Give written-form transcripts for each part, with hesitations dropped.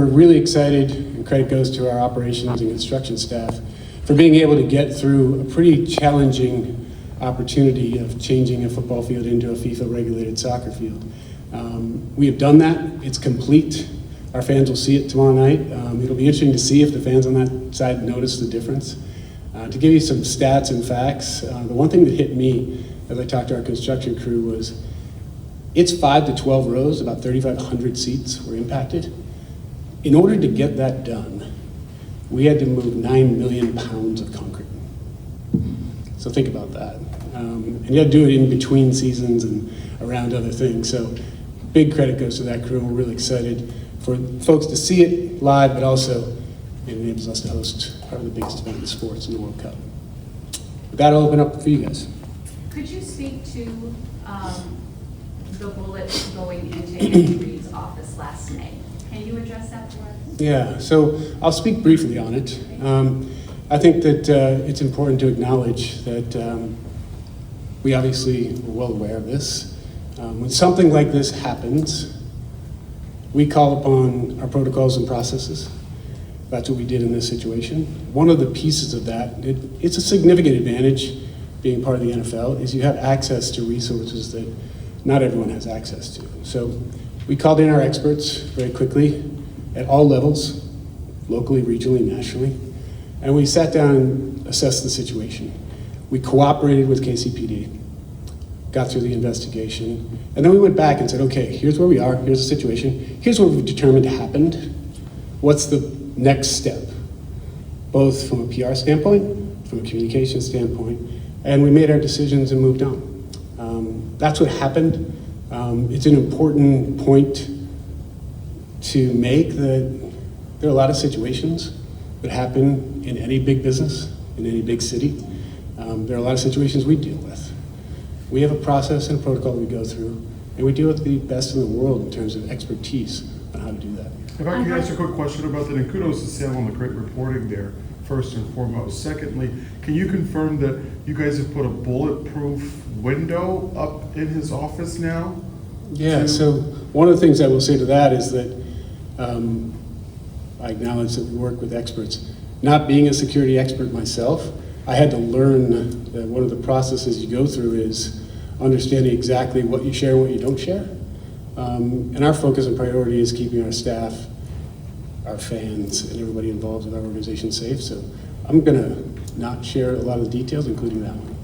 We're really excited, and credit goes to our operations and construction staff, for being able to get through a pretty challenging opportunity of changing a football field into a FIFA-regulated soccer field. We have done that. It's complete. Our fans will see it tomorrow night. It'll be interesting to see if the fans on that side notice the difference. To give you some stats and facts, the one thing that hit me as I talked to our construction crew was it's 5 to 12 rows, about 3,500 seats were impacted. In order to get that done, we had to move 9 million pounds of concrete. So think about that. And you had to do it in between seasons and around other things. So big credit goes to that crew, and we're really excited for folks to see it live, but also it enables us to host probably the biggest event in sports in the World Cup. With that, I'll open up for you guys. Could you speak to the bullet going into Andy Reid's office last May? Can you address that for us? Yeah, so I'll speak briefly on it. I think that it's important to acknowledge that we obviously were well aware of this. When something like this happens, we call upon our protocols and processes. That's what we did in this situation. One of the pieces of that, it's a significant advantage being part of the NFL, is you have access to resources that not everyone has access to. So we called in our experts very quickly at all levels, locally, regionally, nationally, and we sat down and assessed the situation. We cooperated with KCPD, got through the investigation, and then we went back and said, okay, here's where we are, here's the situation, here's what we've determined happened, what's the next step, both from a PR standpoint, from a communication standpoint, and we made our decisions and moved on. That's what happened. It's an important point to make that there are a lot of situations that happen in any big business, in any big city. There are a lot of situations we deal with. We have a process and a protocol we go through, and we deal with the best in the world in terms of expertise on how to do that. If I could ask a quick question about that, and kudos to Sam on the great reporting there, first and foremost. Secondly, can you confirm that you guys have put a bulletproof window up in his office now? Yeah, so one of the things I will say to that is that I acknowledge that we work with experts. Not being a security expert myself, I had to learn that one of the processes you go through is understanding exactly what you share and what you don't share. And our focus and priority is keeping our staff, our fans, and everybody involved with our organization safe. So I'm gonna not share a lot of the details, including that one.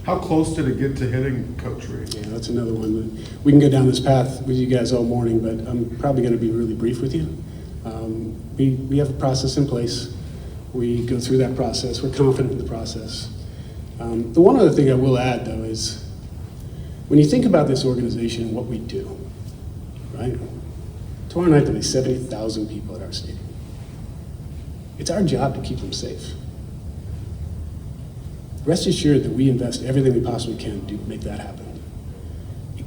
How close did it get to hitting Coach Reid? Yeah, that's another one. We can go down this path with you guys all morning, but I'm probably gonna be really brief with you. We have a process in place. We go through that process. We're confident in the process. The one other thing I will add, though, is when you think about this organization and what we do, right? Tomorrow night there'll be 70,000 people at our stadium. It's our job to keep them safe. Rest assured that we invest everything we possibly can to make that happen.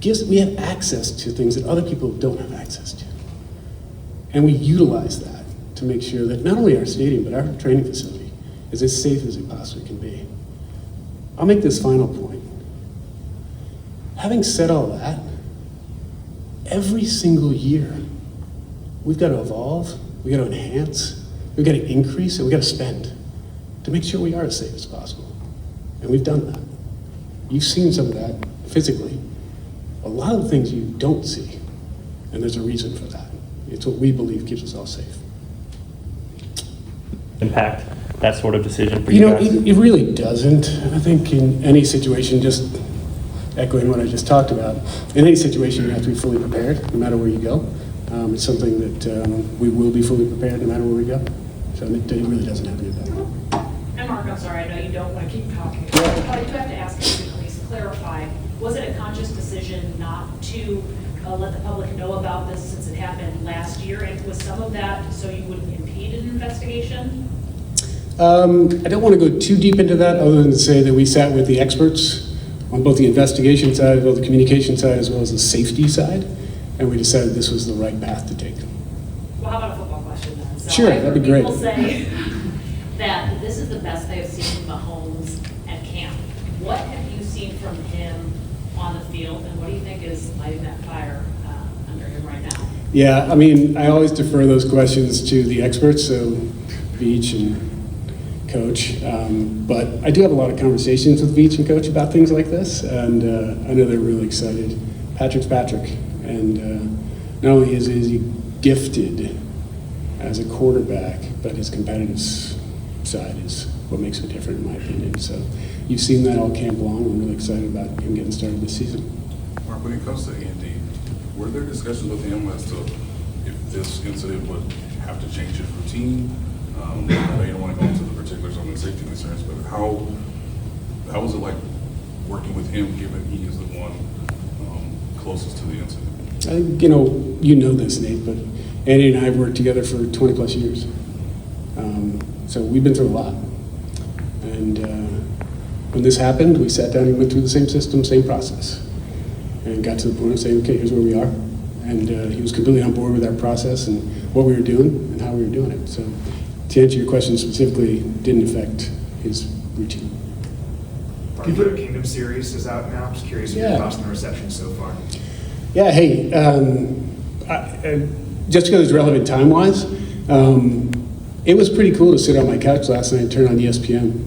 We have access to things that other people don't have access to. And we utilize that to make sure that not only our stadium, but our training facility is as safe as it possibly can be. I'll make this final point. Having said all that, every single year, we've got to evolve, we've got to enhance, we've got to increase, and we've got to spend to make sure we are as safe as possible. And we've done that. You've seen some of that physically. A lot of the things you don't see, and there's a reason for that. It's what we believe keeps us all safe. Impact that sort of decision for You you know, guys? it really doesn't. I think in any situation, just echoing what I just talked about, in any situation you have to be fully prepared no matter where you go. It's something that we will be fully prepared no matter where we go. So it really doesn't have any impact. And Mark, I'm sorry, I know you don't want to keep talking, Yeah. but I do have to ask you to please clarify, was it a conscious decision not to let the public know about this since it happened last year? And was some of that so you wouldn't impede an investigation? I don't want to go too deep into that other than to say that we sat with the experts on both the investigation side, both the communication side, as well as the safety side, and we decided this was the right path to take. Well, how about a football question then? So Sure, I've that'd be heard great. People say that this is the best they have seen Mahomes at camp. What have you seen from him on the field, and what do you think is lighting that fire under him right now? Yeah, I mean, I always defer those questions to the experts, so Beach and Coach. But I do have a lot of conversations with Beach and Coach about things like this, and I know they're really excited. Patrick's Patrick, and not only is he gifted as a quarterback, but his competitive side is what makes him different, in my opinion. So you've seen that all camp long. I'm really excited about him getting started this season. Mark, when it comes to Andy, were there discussions with him as to if this incident would have to change his routine? I know you don't want to go into the particulars on the safety concerns, but how was it like working with him, given he is the one closest to the incident? I think, you know this, Nate, but Andy and I have worked together for 20 plus years. So we've been through a lot. And when this happened, we sat down and went through the same system, same process, and got to the point of saying, okay, here's where we are. And he was completely on board with our process and what we were doing and how we were doing it. So to answer your question specifically, didn't affect his routine. The Kingdom series is out now. I'm just curious of your Yeah. thoughts on the reception so far. Yeah, hey, just because it's relevant time-wise, it was pretty cool to sit on my couch last night and turn on ESPN.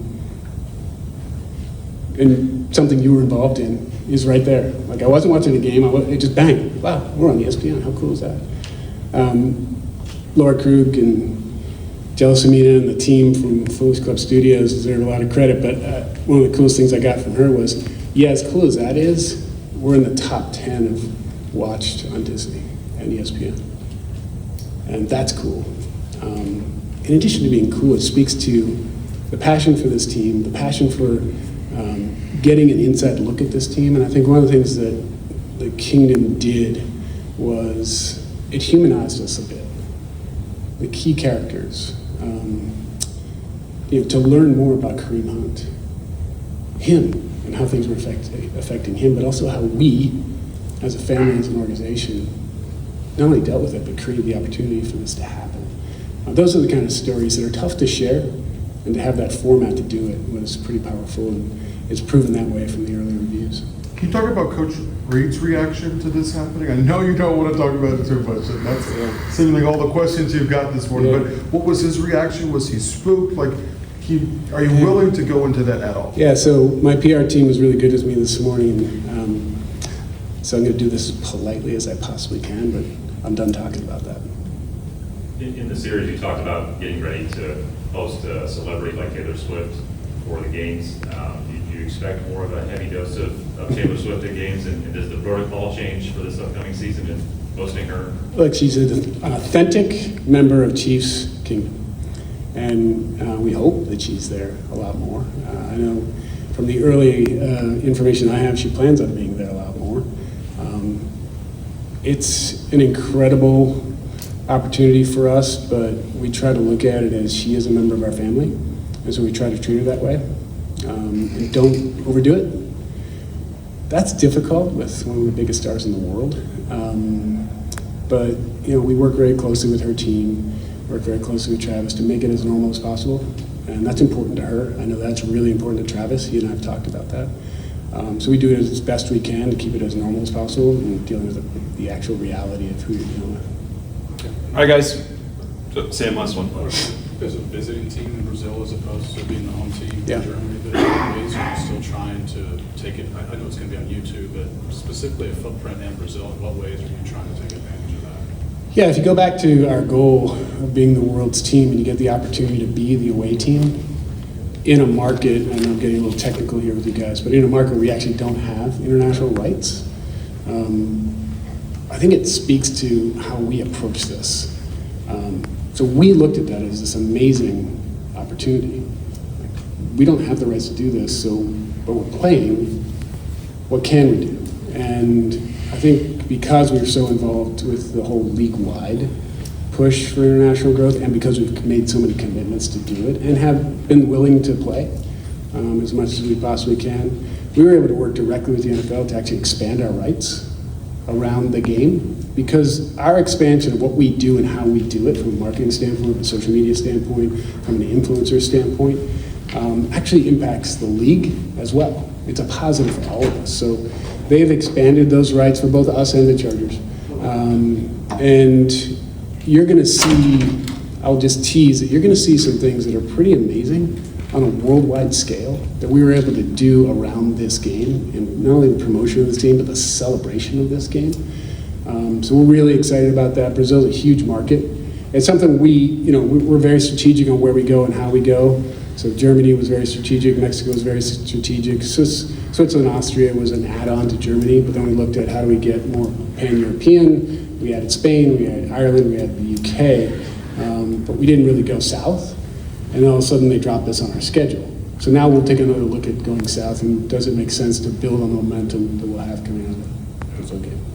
And something you were involved in is right there. Like, I wasn't watching the game, it just bang. Wow, we're on ESPN, how cool is that? Laura Krug and Jelasamina and the team from Foolish Club Studios deserve a lot of credit, but one of the coolest things I got from her was, yeah, as cool as that is, we're in the top 10 of watched on Disney and ESPN. And that's cool. In addition to being cool, it speaks to the passion for this team, the passion for getting an inside look at this team. And I think one of the things that the Kingdom did was it humanized us a bit. The key characters, to learn more about Kareem Hunt, him, and how things were affecting him, but also how we, as a family, as an organization, not only dealt with it, but created the opportunity for this to happen. Those are the kind of stories that are tough to share, and to have that format to do it was pretty powerful, and it's proven that way from the early reviews. Can you talk about Coach Reed's reaction to this happening? I know you don't want to talk about it too much, and that's seemingly all the questions you've got this morning, but what was his reaction? Was he spooked? Like, are you willing to go into that at all? Yeah, so my PR team was really good with me this morning, so I'm going to do this as politely as I possibly can, but I'm done talking about that. In the series, you talked about getting ready to host a celebrity like Taylor Swift for the games. Do you expect more of a heavy dose of Taylor Swift at games? And does the protocol change for this upcoming season in hosting her? Look, she's an authentic member of Chiefs Kingdom, and we hope that she's there a lot more. I know from the early information I have, she plans on being there a lot more. It's an incredible opportunity for us, but we try to look at it as she is a member of our family, and so we try to treat her that way, and don't overdo it. That's difficult with one of the biggest stars in the world, but we work very closely with her team, work very closely with Travis to make it as normal as possible, and that's important to her. I know that's really important to Travis. He and I have talked about that. So we do it as best we can to keep it as normal as possible and dealing with the actual reality of who you're dealing with. All right, guys. Sam, last one. There's a visiting team in Brazil as opposed to being the home team Yeah. in Germany. But anyways, are you still trying to take it? I know it's going to be on YouTube, but specifically a footprint in Brazil. In what ways are you trying to take advantage of that? Yeah, if you go back to our goal of being the world's team and you get the opportunity to be the away team in a market, and I'm getting a little technical here with you guys, but in a market where we actually don't have international rights, I think it speaks to how we approach this. So we looked at that as this amazing opportunity. We don't have the rights to do this, but we're playing. What can we do? And I think because we're so involved with the whole league-wide push for international growth, and because we've made so many commitments to do it, and have been willing to play as much as we possibly can, we were able to work directly with the NFL to actually expand our rights around the game, because our expansion of what we do and how we do it from a marketing standpoint, from a social media standpoint, from an influencer standpoint, actually impacts the league as well. It's a positive for all of us. So they've expanded those rights for both us and the Chargers. And you're going to see, I'll just tease that you're going to see some things that are pretty amazing on a worldwide scale that we were able to do around this game, and not only the promotion of this game, but the celebration of this game. So we're really excited about that. Brazil's a huge market. It's something we're very strategic on where we go and how we go. So Germany was very strategic, Mexico was very strategic, Switzerland, Austria was an add-on to Germany, but then we looked at how do we get more pan-European. We added Spain, we added Ireland, we added the UK, but we didn't really go south. And all of a sudden they dropped this on our schedule. So now we'll take another look at going south, and does it make sense to build on the momentum that we'll have coming out of the Brazil game?